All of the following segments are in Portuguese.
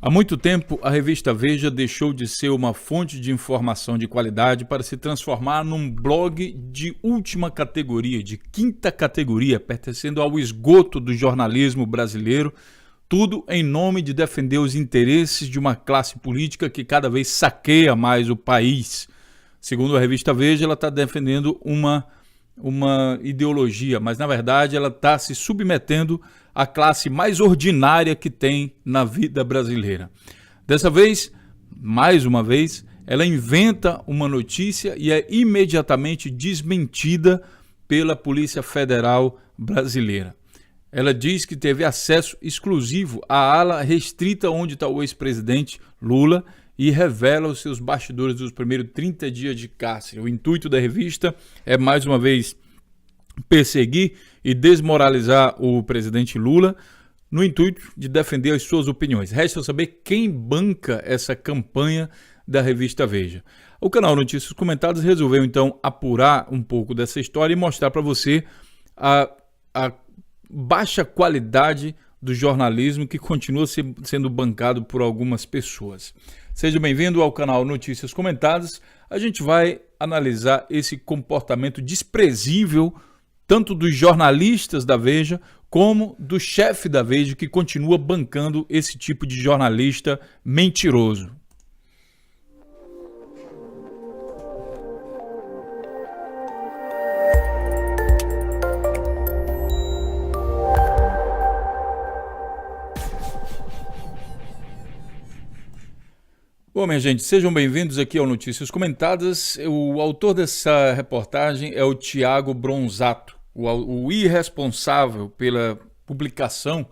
Há muito tempo, a revista Veja deixou de ser uma fonte de informação de qualidade para se transformar num blog de última categoria, de quinta categoria, pertencendo ao esgoto do jornalismo brasileiro, tudo em nome de defender os interesses de uma classe política que cada vez saqueia mais o país. Segundo a revista Veja, ela está defendendo uma ideologia, mas na verdade ela está se submetendo à classe mais ordinária que tem na vida brasileira. Dessa vez, mais uma vez, ela inventa uma notícia e é imediatamente desmentida pela Polícia Federal brasileira. Ela diz que teve acesso exclusivo à ala restrita onde está o ex-presidente Lula e revela os seus bastidores dos primeiros 30 dias de cárcere. O intuito da revista é, mais uma vez, perseguir e desmoralizar o presidente Lula no intuito de defender as suas opiniões. Resta saber quem banca essa campanha da revista Veja. O canal Notícias Comentadas resolveu então apurar um pouco dessa história e mostrar para você a baixa qualidade do jornalismo que continua sendo bancado por algumas pessoas. Seja bem-vindo ao canal Notícias Comentadas. A gente vai analisar esse comportamento desprezível tanto dos jornalistas da Veja como do chefe da Veja, que continua bancando esse tipo de jornalista mentiroso. Bom, minha gente, sejam bem-vindos aqui ao Notícias Comentadas. O autor dessa reportagem é o Thiago Bronzato. O irresponsável pela publicação,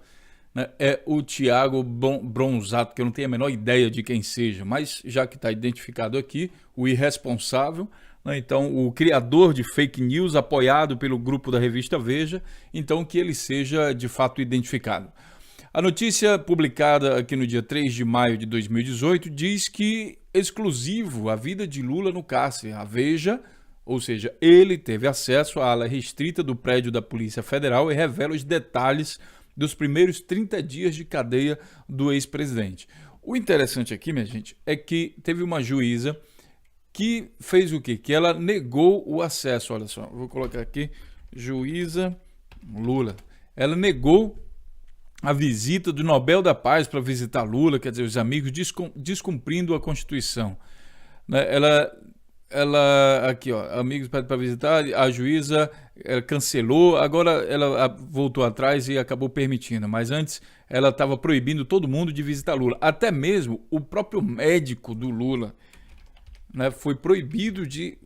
né, é o Thiago Bronzato, que eu não tenho a menor ideia de quem seja, mas já que está identificado aqui, o irresponsável, né, então o criador de fake news apoiado pelo grupo da revista Veja, então que ele seja de fato identificado. A notícia publicada aqui no dia 3 de maio de 2018 diz que exclusivo a vida de Lula no cárcere. A Veja, ou seja, ele teve acesso à ala restrita do prédio da Polícia Federal e revela os detalhes dos primeiros 30 dias de cadeia do ex-presidente. O interessante aqui, minha gente, é que teve uma juíza que fez o quê? Que ela negou o acesso. Olha só, vou colocar aqui, juíza Lula. Ela negou a visita do Nobel da Paz para visitar Lula, quer dizer, os amigos descumprindo a Constituição. Ela aqui, ó, amigos para visitar, a juíza cancelou, agora ela voltou atrás e acabou permitindo, mas antes ela estava proibindo todo mundo de visitar Lula, até mesmo o próprio médico do Lula, né, foi proibido de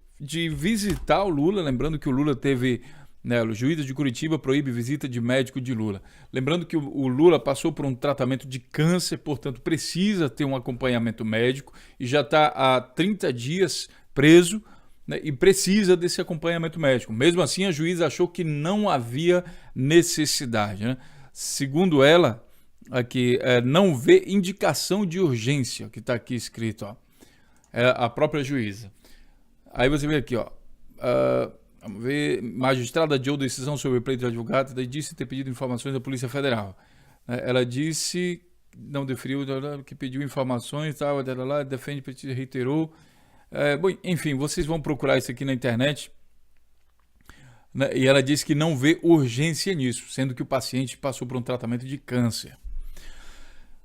visitar o Lula, lembrando que o Lula teve, né, o juiz de Curitiba proíbe visita de médico de Lula. Lembrando que o Lula passou por um tratamento de câncer, portanto precisa ter um acompanhamento médico e já está há 30 dias preso, né, e precisa desse acompanhamento médico. Mesmo assim, a juíza achou que não havia necessidade, né? Segundo ela, aqui, não vê indicação de urgência, que está aqui escrito, ó, a própria juíza. Aí você vê aqui, ó, vamos ver, magistrada adiou decisão sobre o pleito de advogado e disse ter pedido informações da Polícia Federal. Ela disse, não deferiu, que pediu informações, tal, defende, reiterou. Bom, enfim, vocês vão procurar isso aqui na internet, né, e ela disse que não vê urgência nisso, sendo que o paciente passou por um tratamento de câncer.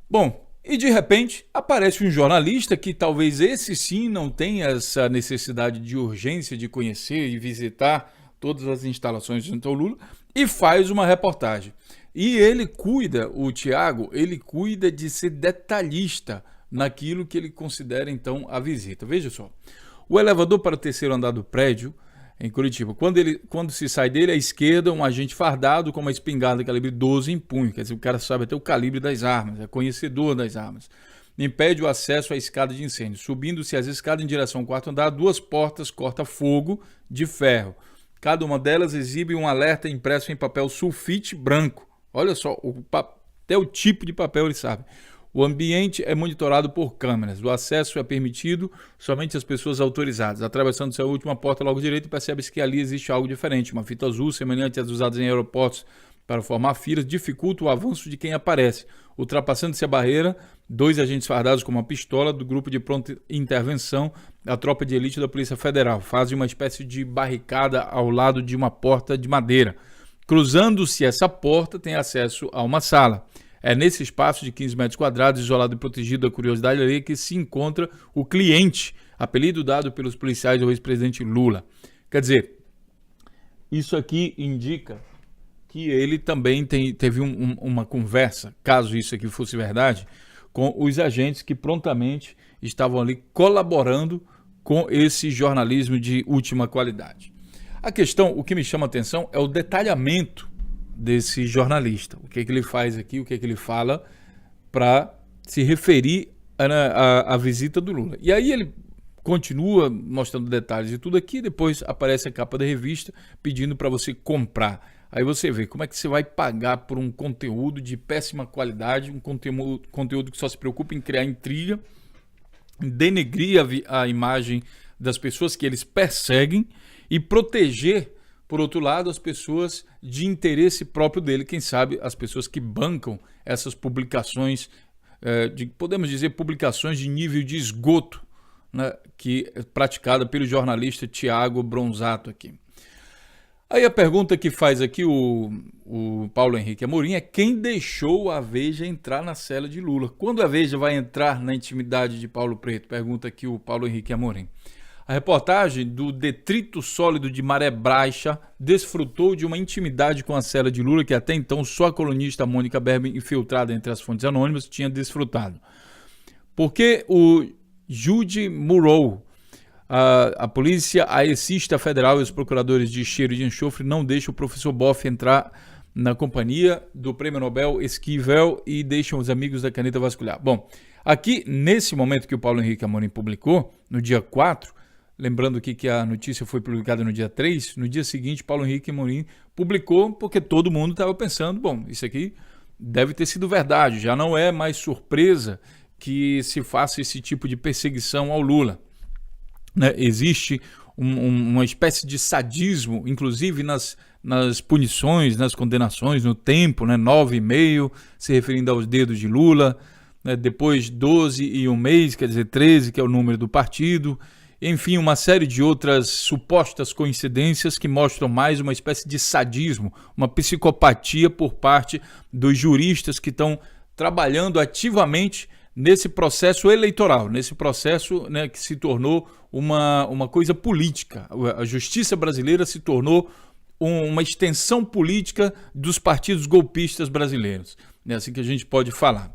Bom, e de repente aparece um jornalista que talvez esse sim não tenha essa necessidade de urgência de conhecer e visitar todas as instalações do Lula e faz uma reportagem. E ele cuida, o Thiago, ele cuida de ser detalhista naquilo que ele considera então a visita. Veja só, o elevador para o terceiro andar do prédio em Curitiba, quando se sai dele, à esquerda, um agente fardado com uma espingarda calibre 12 em punho, quer dizer, o cara sabe até o calibre das armas, é conhecedor das armas, impede o acesso à escada de incêndio. Subindo-se as escadas em direção ao quarto andar, duas portas corta-fogo de ferro. Cada uma delas exibe um alerta impresso em papel sulfite branco. Olha só, até o tipo de papel ele sabe. O ambiente é monitorado por câmeras. O acesso é permitido somente às pessoas autorizadas. Atravessando-se a última porta logo direito, percebe-se que ali existe algo diferente. Uma fita azul, semelhante às usadas em aeroportos para formar filas dificulta o avanço de quem aparece. Ultrapassando-se a barreira, 2 agentes fardados com uma pistola do grupo de pronta intervenção da tropa de elite da Polícia Federal fazem uma espécie de barricada ao lado de uma porta de madeira. Cruzando-se essa porta, tem acesso a uma sala. É nesse espaço de 15 metros quadrados, isolado e protegido da curiosidade alheia, que se encontra o cliente, apelido dado pelos policiais ao ex-presidente Lula. Quer dizer, isso aqui indica que ele também teve uma conversa, caso isso aqui fosse verdade, com os agentes que prontamente estavam ali colaborando com esse jornalismo de última qualidade. A questão, o que me chama a atenção é o detalhamento desse jornalista. O que ele faz aqui, o que ele fala para se referir à visita do Lula. E aí ele continua mostrando detalhes de tudo aqui, depois aparece a capa da revista pedindo para você comprar. Aí você vê como é que você vai pagar por um conteúdo de péssima qualidade, um conteúdo que só se preocupa em criar intriga, em denegrir a imagem das pessoas que eles perseguem e proteger, por outro lado, as pessoas de interesse próprio dele, quem sabe as pessoas que bancam essas publicações, podemos dizer, publicações de nível de esgoto, né, que é praticada pelo jornalista Tiago Bronzato aqui. Aí a pergunta que faz aqui o Paulo Henrique Amorim é: quem deixou a Veja entrar na cela de Lula? Quando a Veja vai entrar na intimidade de Paulo Preto? Pergunta aqui o Paulo Henrique Amorim. A reportagem do detrito sólido de Maré Baixa desfrutou de uma intimidade com a cela de Lula que até então só a colunista Mônica Berben, infiltrada entre as fontes anônimas, tinha desfrutado. Porque o Jude Murrow, a polícia aecista federal e os procuradores de cheiro e de enxofre não deixam o professor Boff entrar na companhia do prêmio Nobel Esquivel e deixam os amigos da caneta vasculhar. Bom, aqui nesse momento que o Paulo Henrique Amorim publicou, no dia 4, lembrando aqui que a notícia foi publicada no dia 3, no dia seguinte Paulo Henrique Amorim publicou porque todo mundo estava pensando, bom, isso aqui deve ter sido verdade, já não é mais surpresa que se faça esse tipo de perseguição ao Lula. Né? Existe uma espécie de sadismo, inclusive nas punições, nas condenações, no tempo, né? 9,5, se referindo aos dedos de Lula, né? Depois 12 e 1 mês, quer dizer 13, que é o número do partido, enfim, uma série de outras supostas coincidências que mostram mais uma espécie de sadismo, uma psicopatia por parte dos juristas que estão trabalhando ativamente nesse processo eleitoral, nesse processo, né, que se tornou uma coisa política. A justiça brasileira se tornou uma extensão política dos partidos golpistas brasileiros. É assim que a gente pode falar.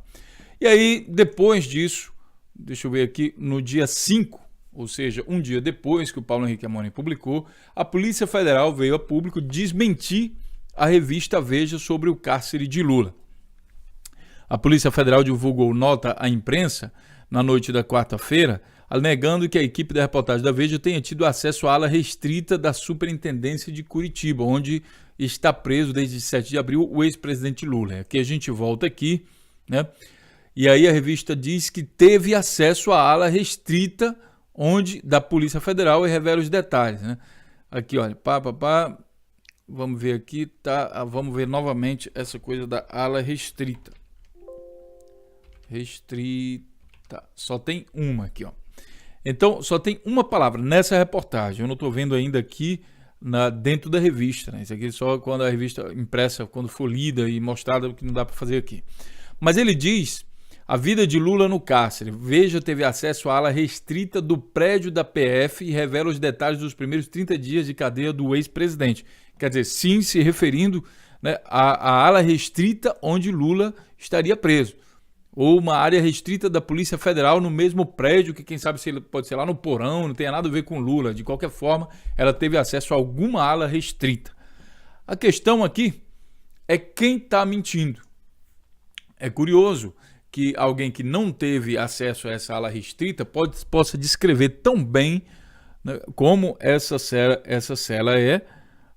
E aí, depois disso, deixa eu ver aqui, no dia 5, ou seja, um dia depois que o Paulo Henrique Amorim publicou, a Polícia Federal veio a público desmentir a revista Veja sobre o cárcere de Lula. A Polícia Federal divulgou nota à imprensa na noite da quarta-feira, alegando que a equipe da reportagem da Veja tenha tido acesso à ala restrita da Superintendência de Curitiba, onde está preso desde 7 de abril o ex-presidente Lula. Aqui a gente volta aqui, né? E aí a revista diz que teve acesso à ala restrita da Polícia Federal e revela os detalhes, né? Aqui, olha, vamos ver aqui, tá? Vamos ver novamente essa coisa da ala restrita. Só tem uma aqui, ó. Então, só tem uma palavra nessa reportagem. Eu não estou vendo ainda aqui dentro da revista, né? Isso aqui só quando a revista impressa, quando for lida e mostrada, o que não dá para fazer aqui. Mas ele diz: a vida de Lula no cárcere. Veja, teve acesso à ala restrita do prédio da PF e revela os detalhes dos primeiros 30 dias de cadeia do ex-presidente. Quer dizer, sim, se referindo, né, à ala restrita onde Lula estaria preso. Ou uma área restrita da Polícia Federal no mesmo prédio, que quem sabe pode ser lá no porão, não tem nada a ver com Lula. De qualquer forma, ela teve acesso a alguma ala restrita. A questão aqui é quem está mentindo. É curioso que alguém que não teve acesso a essa ala restrita possa descrever tão bem, né, como essa cela é,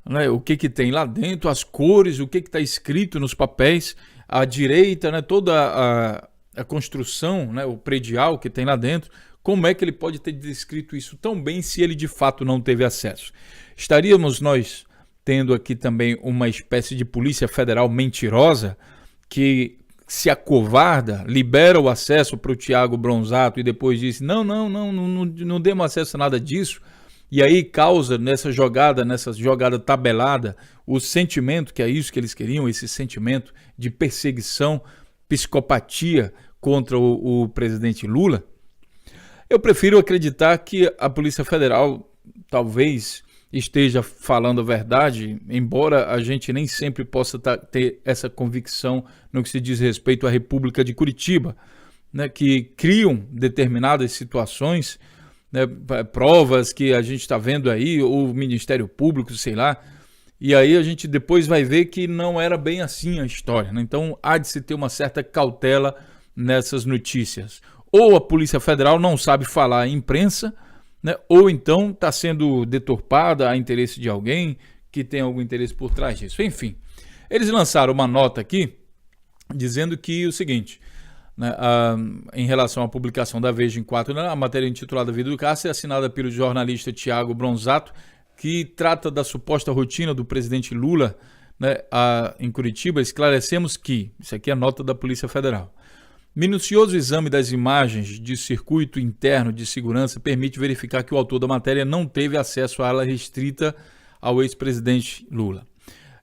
né, o que tem lá dentro, as cores, o que está escrito nos papéis, à direita, né, toda a construção, né, o predial que tem lá dentro. Como é que ele pode ter descrito isso tão bem se ele de fato não teve acesso? Estaríamos nós tendo aqui também uma espécie de polícia federal mentirosa que se acovarda, libera o acesso para o Tiago Bronzato e depois diz, não demos acesso a nada disso, e aí causa nessa jogada tabelada, o sentimento, que é isso que eles queriam, esse sentimento de perseguição, psicopatia contra o presidente Lula. Eu prefiro acreditar que a Polícia Federal talvez esteja falando a verdade, embora a gente nem sempre possa ter essa convicção no que se diz respeito à República de Curitiba, né, que criam determinadas situações, né, provas que a gente está vendo aí, ou o Ministério Público, sei lá, e aí a gente depois vai ver que não era bem assim a história, né? Então há de se ter uma certa cautela nessas notícias. Ou a Polícia Federal não sabe falar à imprensa, né? Ou então está sendo deturpada a interesse de alguém que tem algum interesse por trás disso. Enfim, eles lançaram uma nota aqui dizendo que o seguinte, né, em relação à publicação da Veja em 4, a matéria intitulada Vida do Cárcere, assinada pelo jornalista Tiago Bronzato, que trata da suposta rotina do presidente Lula, né, em Curitiba, esclarecemos que, isso aqui é a nota da Polícia Federal, minucioso exame das imagens de circuito interno de segurança permite verificar que o autor da matéria não teve acesso à ala restrita ao ex-presidente Lula.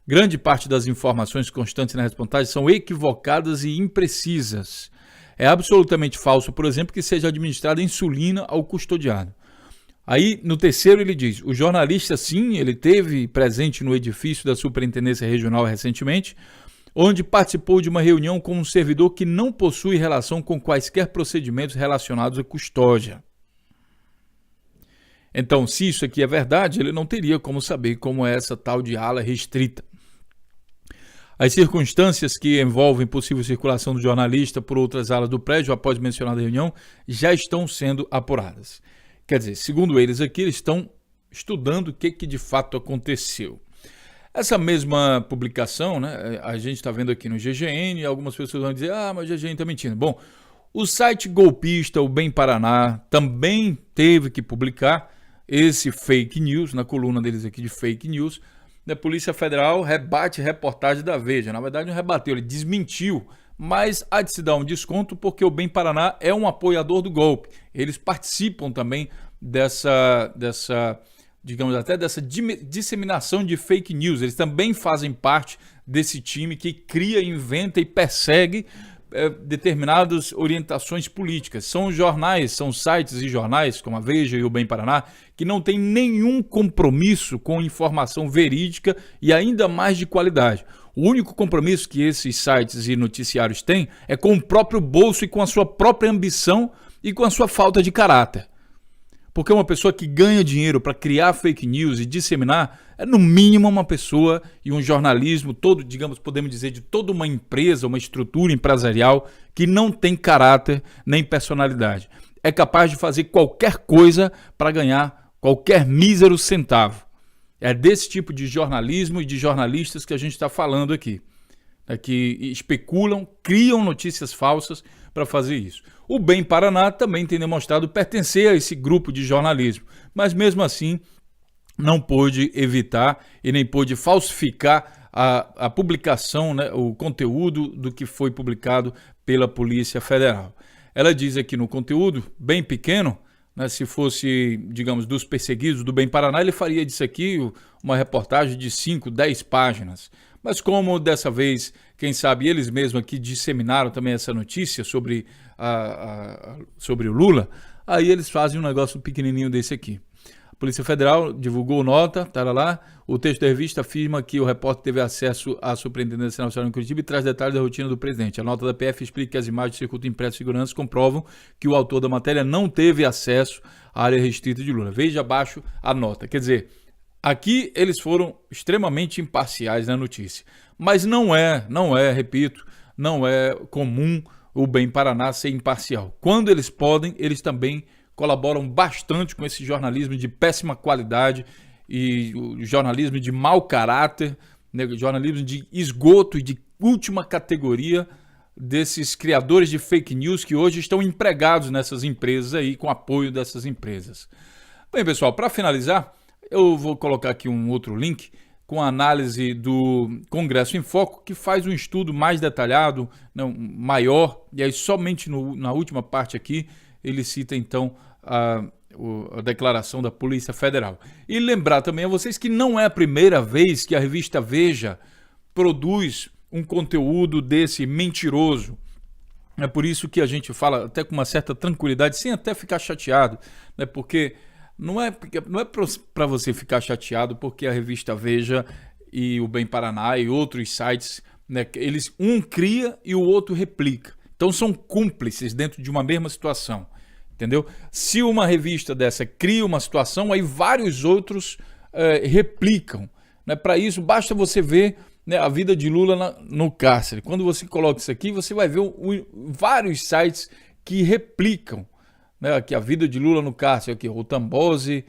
Grande parte das informações constantes na reportagem são equivocadas e imprecisas. É absolutamente falso, por exemplo, que seja administrada insulina ao custodiado. Aí, no terceiro, ele diz, o jornalista, sim, ele esteve presente no edifício da Superintendência Regional recentemente, onde participou de uma reunião com um servidor que não possui relação com quaisquer procedimentos relacionados à custódia. Então, se isso aqui é verdade, ele não teria como saber como é essa tal de ala restrita. As circunstâncias que envolvem possível circulação do jornalista por outras alas do prédio após mencionada reunião já estão sendo apuradas. Quer dizer, segundo eles aqui, eles estão estudando o que de fato aconteceu. Essa mesma publicação, né, a gente está vendo aqui no GGN, e algumas pessoas vão dizer, mas o GGN está mentindo. Bom, o site golpista, o Bem Paraná, também teve que publicar esse fake news, na coluna deles aqui de fake news. A Polícia Federal rebate reportagem da Veja. Na verdade, não rebateu, ele desmentiu, mas há de se dar um desconto porque o Bem Paraná é um apoiador do golpe. Eles participam também dessa digamos até dessa disseminação de fake news. Eles também fazem parte desse time que cria, inventa e persegue determinadas orientações políticas. São jornais, são sites e jornais como a Veja e o Bem Paraná que não tem nenhum compromisso com informação verídica e ainda mais de qualidade. O único compromisso que esses sites e noticiários têm é com o próprio bolso e com a sua própria ambição e com a sua falta de caráter. Porque uma pessoa que ganha dinheiro para criar fake news e disseminar é no mínimo uma pessoa e um jornalismo todo, digamos, podemos dizer, de toda uma empresa, uma estrutura empresarial que não tem caráter nem personalidade. É capaz de fazer qualquer coisa para ganhar qualquer mísero centavo. É desse tipo de jornalismo e de jornalistas que a gente está falando aqui. Que especulam, criam notícias falsas para fazer isso. O Bem Paraná também tem demonstrado pertencer a esse grupo de jornalismo, mas mesmo assim não pôde evitar e nem pôde falsificar a publicação, né, o conteúdo do que foi publicado pela Polícia Federal. Ela diz aqui no conteúdo, bem pequeno, né, se fosse, digamos, dos perseguidos do Bem Paraná, ele faria disso aqui uma reportagem de 5, 10 páginas. Mas como dessa vez, quem sabe, eles mesmos aqui disseminaram também essa notícia sobre o Lula, aí eles fazem um negócio pequenininho desse aqui. A Polícia Federal divulgou nota, lá. O texto da revista afirma que o repórter teve acesso à Superintendência Nacional em Curitiba e traz detalhes da rotina do presidente. A nota da PF explica que as imagens de circuito impresso de segurança comprovam que o autor da matéria não teve acesso à área restrita de Lula. Veja abaixo a nota. Quer dizer, aqui eles foram extremamente imparciais na notícia. Mas não é, repito, não é comum o Bem Paraná ser imparcial. Quando eles podem, eles também colaboram bastante com esse jornalismo de péssima qualidade e o jornalismo de mau caráter, né, jornalismo de esgoto e de última categoria desses criadores de fake news que hoje estão empregados nessas empresas aí, com apoio dessas empresas. Bem, pessoal, para finalizar, eu vou colocar aqui um outro link com a análise do Congresso em Foco, que faz um estudo mais detalhado, não, maior, e aí somente na última parte aqui ele cita então a declaração da Polícia Federal. E lembrar também a vocês que não é a primeira vez que a revista Veja produz um conteúdo desse mentiroso. É por isso que a gente fala até com uma certa tranquilidade, sem até ficar chateado, né? Porque não é para você ficar chateado, porque a revista Veja e o Bem Paraná e outros sites, né, um cria e o outro replica. Então são cúmplices dentro de uma mesma situação. Entendeu? Se uma revista dessa cria uma situação, aí vários outros replicam. Né? Para isso, basta você ver, né, a vida de Lula no cárcere. Quando você coloca isso aqui, você vai ver vários sites que replicam, né? Aqui, a vida de Lula no cárcere. Aqui, o Tambose,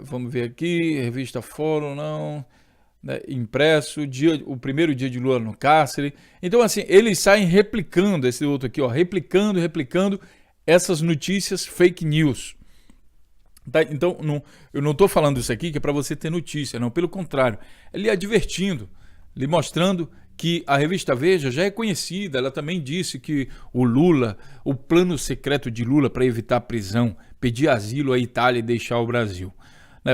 vamos ver aqui, revista Fórum, não... Né, impresso, o primeiro dia de Lula no cárcere. Então, assim, eles saem replicando esse outro aqui, ó, replicando essas notícias fake news. Tá? Então, eu não estou falando isso aqui que é para você ter notícia, não, pelo contrário, ele advertindo, lhe mostrando que a revista Veja já é conhecida. Ela também disse que o plano secreto de Lula para evitar a prisão, pedir asilo à Itália e deixar o Brasil.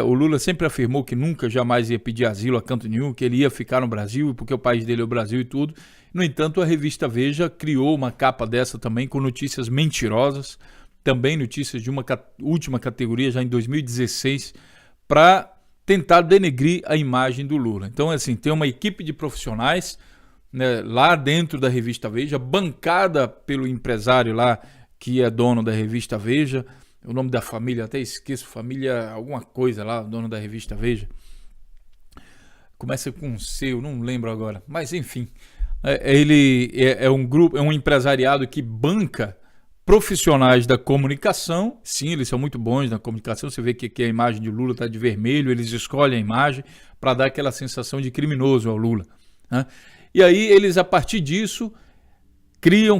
O Lula sempre afirmou que nunca, jamais ia pedir asilo a canto nenhum, que ele ia ficar no Brasil, porque o país dele é o Brasil e tudo. No entanto, a revista Veja criou uma capa dessa também com notícias mentirosas, também notícias de uma última categoria, já em 2016, para tentar denegrir a imagem do Lula. Então, assim, tem uma equipe de profissionais, né, lá dentro da revista Veja, bancada pelo empresário lá, que é dono da revista Veja. O nome da família, até esqueço, família alguma coisa lá, dono da revista Veja. Começa com C, eu não lembro agora. Mas enfim, ele é um grupo, é um empresariado que banca profissionais da comunicação. Sim, eles são muito bons na comunicação. Você vê que aqui a imagem de Lula está de vermelho, eles escolhem a imagem para dar aquela sensação de criminoso ao Lula, né? E aí eles, a partir disso,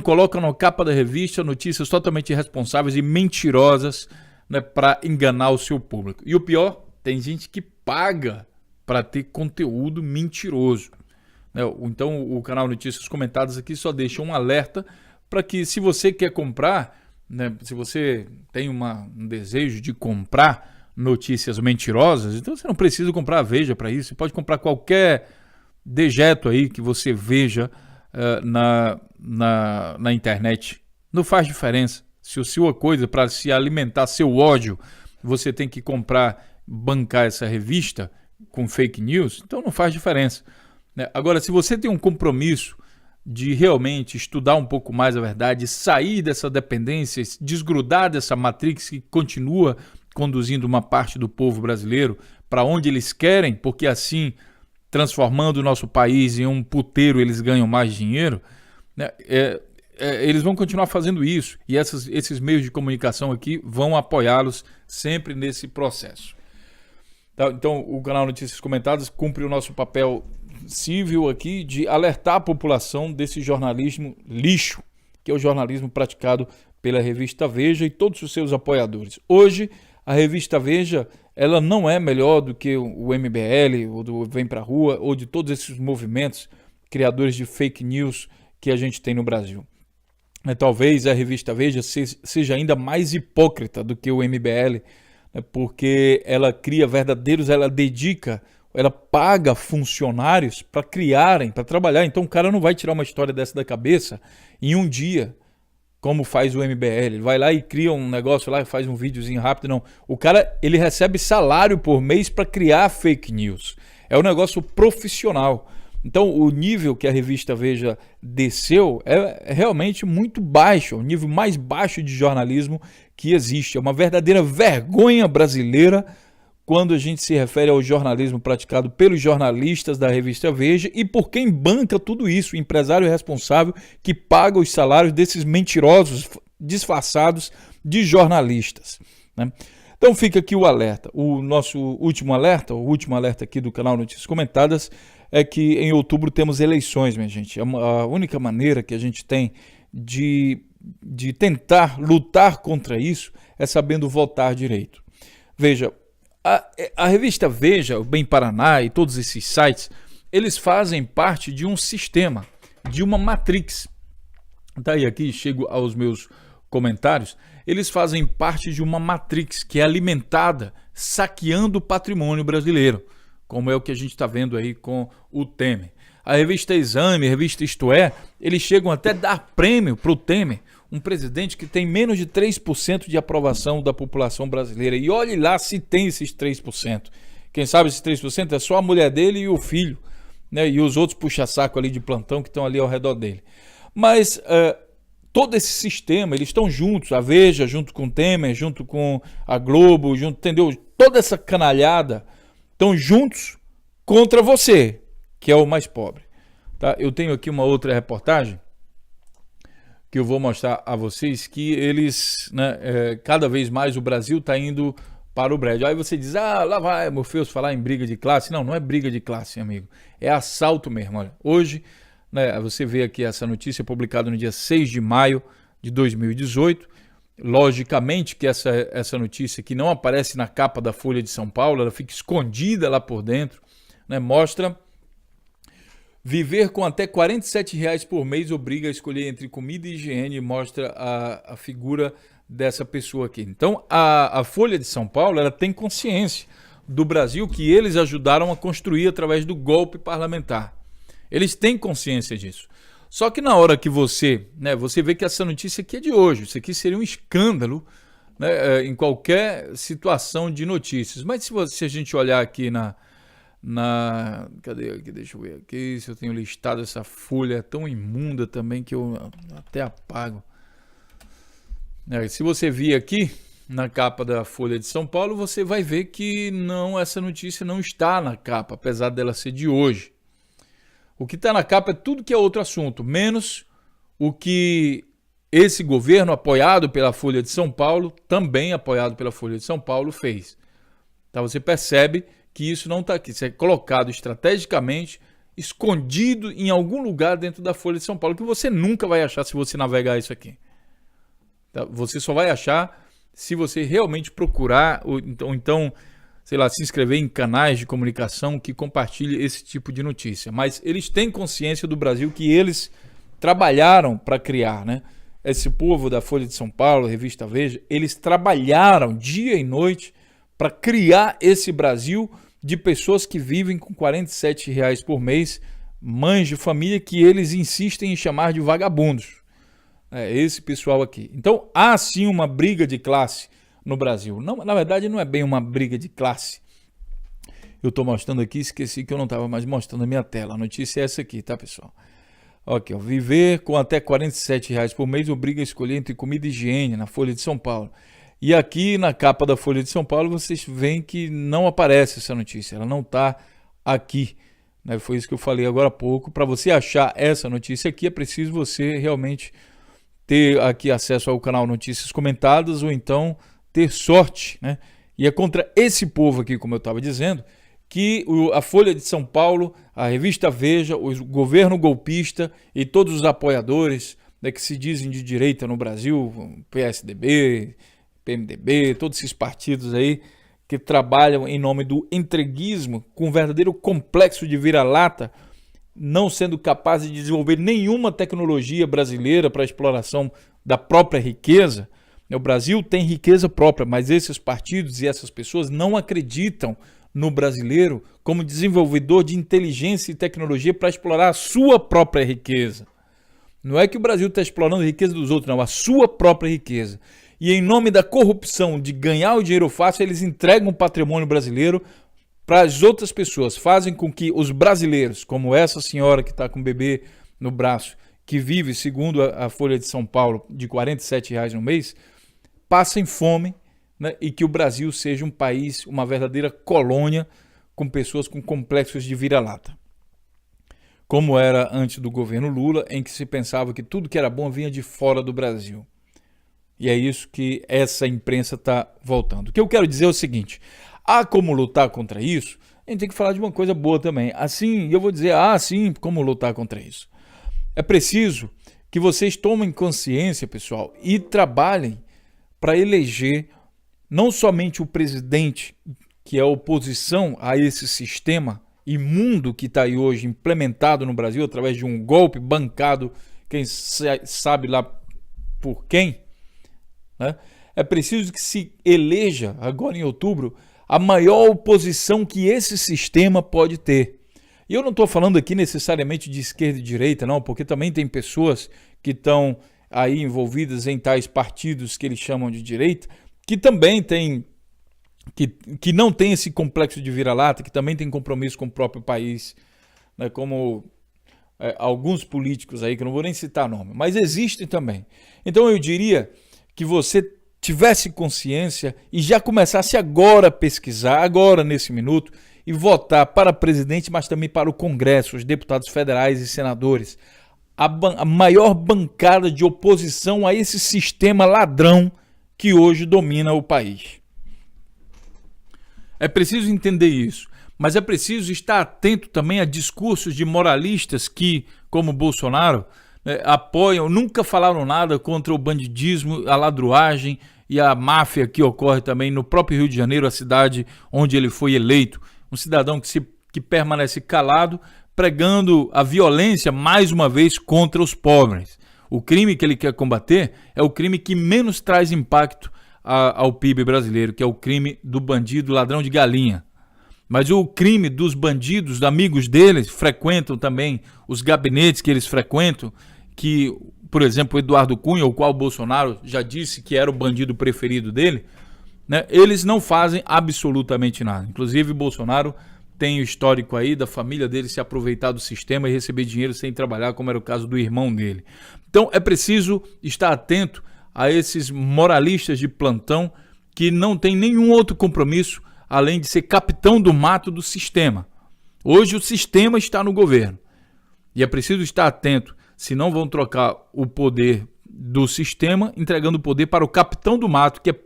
colocam na capa da revista notícias totalmente irresponsáveis e mentirosas, né, para enganar o seu público. E o pior, tem gente que paga para ter conteúdo mentiroso, né? Então o canal Notícias Comentadas aqui só deixa um alerta para que, se você quer comprar, né, se você tem um desejo de comprar notícias mentirosas, então você não precisa comprar a Veja para isso. Você pode comprar qualquer dejeto aí que você veja na internet. Não faz diferença. Se a sua coisa, para se alimentar seu ódio, você tem que bancar essa revista com fake news, então não faz diferença, né? Agora, se você tem um compromisso de realmente estudar um pouco mais a verdade, sair dessa dependência, desgrudar dessa matrix que continua conduzindo uma parte do povo brasileiro para onde eles querem, porque assim, transformando o nosso país em um puteiro, eles ganham mais dinheiro, né? Eles vão continuar fazendo isso, e esses meios de comunicação aqui vão apoiá-los sempre nesse processo. Tá? Então, o canal Notícias Comentadas cumpre o nosso papel civil aqui de alertar a população desse jornalismo lixo, que é o jornalismo praticado pela revista Veja e todos os seus apoiadores. Hoje, a revista Veja, ela não é melhor do que o MBL, ou do Vem Pra Rua, ou de todos esses movimentos criadores de fake news que a gente tem no Brasil. Talvez a revista Veja seja ainda mais hipócrita do que o MBL, né, porque ela cria verdadeiros, ela paga funcionários para criarem, para trabalhar. Então o cara não vai tirar uma história dessa da cabeça em um dia, como faz o MBL. Ele vai lá e cria um negócio lá e faz um videozinho rápido. Não, o cara, ele recebe salário por mês para criar fake news. É um negócio profissional. Então o nível que a revista Veja desceu é realmente muito baixo, é o nível mais baixo de jornalismo que existe. É uma verdadeira vergonha brasileira quando a gente se refere ao jornalismo praticado pelos jornalistas da revista Veja e por quem banca tudo isso, o empresário responsável que paga os salários desses mentirosos disfarçados de jornalistas, né? Então fica aqui o alerta. O nosso último alerta aqui do canal Notícias Comentadas é que em outubro temos eleições, minha gente. A única maneira que a gente tem de tentar lutar contra isso é sabendo votar direito. Veja, A revista Veja, o Bem Paraná e todos esses sites, eles fazem parte de um sistema, de uma matrix. Daí aqui chego aos meus comentários. Eles fazem parte de uma matrix que é alimentada saqueando o patrimônio brasileiro, como é o que a gente está vendo aí com o Temer. A revista Exame, a revista Isto É, eles chegam até a dar prêmio para o Temer, um presidente que tem menos de 3% de aprovação da população brasileira. E olhe lá se tem esses 3%. Quem sabe esses 3% é só a mulher dele e o filho, né? E os outros puxa-saco ali de plantão que estão ali ao redor dele. Mas todo esse sistema, eles estão juntos, a Veja junto com o Temer, junto com a Globo, junto, entendeu? Toda essa canalhada estão juntos contra você, que é o mais pobre. Tá? Eu tenho aqui uma outra reportagem que eu vou mostrar a vocês que eles, né, cada vez mais o Brasil está indo para o brejo. Aí você diz, lá vai Morpheus falar em briga de classe. Não, não é briga de classe, amigo. É assalto mesmo. Olha, hoje, né, você vê aqui essa notícia publicada no dia 6 de maio de 2018. Logicamente que essa notícia que não aparece na capa da Folha de São Paulo, ela fica escondida lá por dentro, né, mostra... Viver com até R$47 por mês obriga a escolher entre comida e higiene e mostra a figura dessa pessoa aqui. Então, a Folha de São Paulo ela tem consciência do Brasil que eles ajudaram a construir através do golpe parlamentar. Eles têm consciência disso. Só que na hora que você vê que essa notícia aqui é de hoje, isso aqui seria um escândalo, né, em qualquer situação de notícias. Mas se a gente olhar aqui cadê aqui? Deixa eu ver aqui se eu tenho listado essa folha, é tão imunda também que eu até apago. Se você vir aqui na capa da Folha de São Paulo, você vai ver que essa notícia não está na capa, apesar dela ser de hoje. O que está na capa é tudo que é outro assunto, menos o que esse governo apoiado pela Folha de São Paulo, também apoiado pela Folha de São Paulo, fez. Então você percebe que isso não está aqui, isso é colocado estrategicamente, escondido em algum lugar dentro da Folha de São Paulo, que você nunca vai achar se você navegar isso aqui. Tá? Você só vai achar se você realmente procurar, ou então, sei lá, se inscrever em canais de comunicação que compartilhem esse tipo de notícia. Mas eles têm consciência do Brasil que eles trabalharam para criar, né? Esse povo da Folha de São Paulo, Revista Veja, eles trabalharam dia e noite para criar esse Brasil de pessoas que vivem com R$47 por mês, mães de família que eles insistem em chamar de vagabundos. É esse pessoal aqui. Então há sim uma briga de classe no Brasil. Não, na verdade não é bem uma briga de classe. Eu estou mostrando aqui, esqueci que eu não estava mais mostrando a minha tela. A notícia é essa aqui, tá, pessoal? Ok, viver com até R$47 por mês obriga a escolher entre comida e higiene, na Folha de São Paulo. E aqui na capa da Folha de São Paulo vocês veem que não aparece essa notícia, ela não está aqui. Né? Foi isso que eu falei agora há pouco. Para você achar essa notícia aqui é preciso você realmente ter aqui acesso ao canal Notícias Comentadas ou então ter sorte. Né? E é contra esse povo aqui, como eu estava dizendo, que a Folha de São Paulo, a revista Veja, o governo golpista e todos os apoiadores, né, que se dizem de direita no Brasil, PSDB, PMDB, todos esses partidos aí que trabalham em nome do entreguismo, com um verdadeiro complexo de vira-lata, não sendo capazes de desenvolver nenhuma tecnologia brasileira para a exploração da própria riqueza. O Brasil tem riqueza própria, mas esses partidos e essas pessoas não acreditam no brasileiro como desenvolvedor de inteligência e tecnologia para explorar a sua própria riqueza. Não é que o Brasil está explorando a riqueza dos outros, não, a sua própria riqueza. E em nome da corrupção, de ganhar o dinheiro fácil, eles entregam o patrimônio brasileiro para as outras pessoas. Fazem com que os brasileiros, como essa senhora que está com o bebê no braço, que vive, segundo a Folha de São Paulo, de R$47 no mês, passem fome, né, e que o Brasil seja um país, uma verdadeira colônia, com pessoas com complexos de vira-lata. Como era antes do governo Lula, em que se pensava que tudo que era bom vinha de fora do Brasil. E é isso que essa imprensa está voltando. O que eu quero dizer é o seguinte, há como lutar contra isso? A gente tem que falar de uma coisa boa também. Assim, eu vou dizer, sim, como lutar contra isso? É preciso que vocês tomem consciência, pessoal, e trabalhem para eleger não somente o presidente que é a oposição a esse sistema imundo que está aí hoje implementado no Brasil através de um golpe bancado, quem sabe lá por quem, né? É preciso que se eleja agora em outubro a maior oposição que esse sistema pode ter. E eu não estou falando aqui necessariamente de esquerda e direita, não, porque também tem pessoas que estão aí envolvidas em tais partidos que eles chamam de direita, que também tem, que não tem esse complexo de vira-lata, que também tem compromisso com o próprio país, né, como alguns políticos aí, que eu não vou nem citar nome, mas existem também. Então eu diria que você tivesse consciência e já começasse agora a pesquisar, agora nesse minuto, e votar para presidente, mas também para o Congresso, os deputados federais e senadores. A maior bancada de oposição a esse sistema ladrão que hoje domina o país. É preciso entender isso, mas é preciso estar atento também a discursos de moralistas que, como Bolsonaro, apoiam, nunca falaram nada contra o bandidismo, a ladruagem e a máfia que ocorre também no próprio Rio de Janeiro, a cidade onde ele foi eleito. Um cidadão que permanece calado, pregando a violência, mais uma vez, contra os pobres. O crime que ele quer combater é o crime que menos traz impacto ao PIB brasileiro, que é o crime do bandido ladrão de galinha. Mas o crime dos bandidos, amigos deles, frequentam também os gabinetes que eles frequentam, que, por exemplo, o Eduardo Cunha, o qual o Bolsonaro já disse que era o bandido preferido dele, né, eles não fazem absolutamente nada. Inclusive, o Bolsonaro tem o histórico aí da família dele se aproveitar do sistema e receber dinheiro sem trabalhar, como era o caso do irmão dele. Então, é preciso estar atento a esses moralistas de plantão que não têm nenhum outro compromisso além de ser capitão do mato do sistema. Hoje o sistema está no governo e é preciso estar atento, senão vão trocar o poder do sistema, entregando o poder para o capitão do mato, que é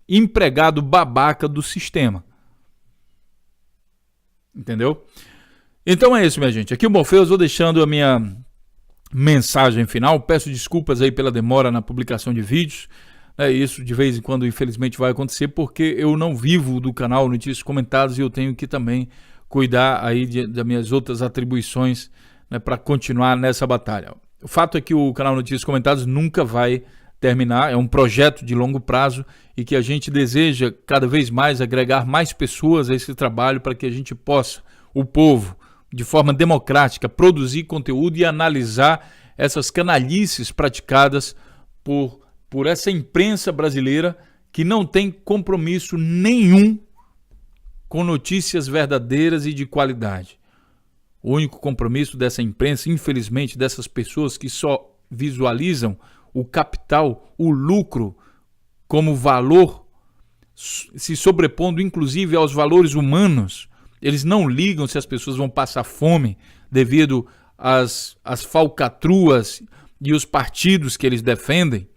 empregado babaca do sistema. Entendeu? Então é isso, minha gente. Aqui o Morpheus, vou deixando a minha mensagem final. Peço desculpas aí pela demora na publicação de vídeos. Isso de vez em quando, infelizmente, vai acontecer porque eu não vivo do canal Notícias Comentadas e eu tenho que também cuidar aí das minhas outras atribuições, né, para continuar nessa batalha. O fato é que o canal Notícias Comentadas nunca vai terminar, é um projeto de longo prazo e que a gente deseja cada vez mais agregar mais pessoas a esse trabalho para que a gente possa, o povo, de forma democrática, produzir conteúdo e analisar essas canalices praticadas por essa imprensa brasileira que não tem compromisso nenhum com notícias verdadeiras e de qualidade. O único compromisso dessa imprensa, infelizmente, dessas pessoas que só visualizam o capital, o lucro como valor, se sobrepondo inclusive aos valores humanos. Eles não ligam se as pessoas vão passar fome devido às falcatruas e os partidos que eles defendem.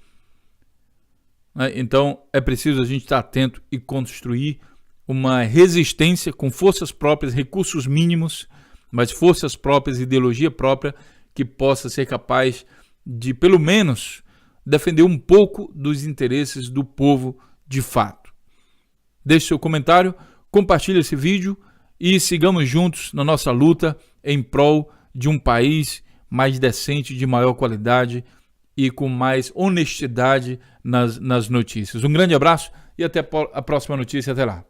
Então é preciso a gente estar atento e construir uma resistência com forças próprias, recursos mínimos, mas forças próprias, ideologia própria, que possa ser capaz de, pelo menos, defender um pouco dos interesses do povo de fato. Deixe seu comentário, compartilhe esse vídeo e sigamos juntos na nossa luta em prol de um país mais decente, de maior qualidade e com mais honestidade nas notícias. Um grande abraço e até a próxima notícia. Até lá.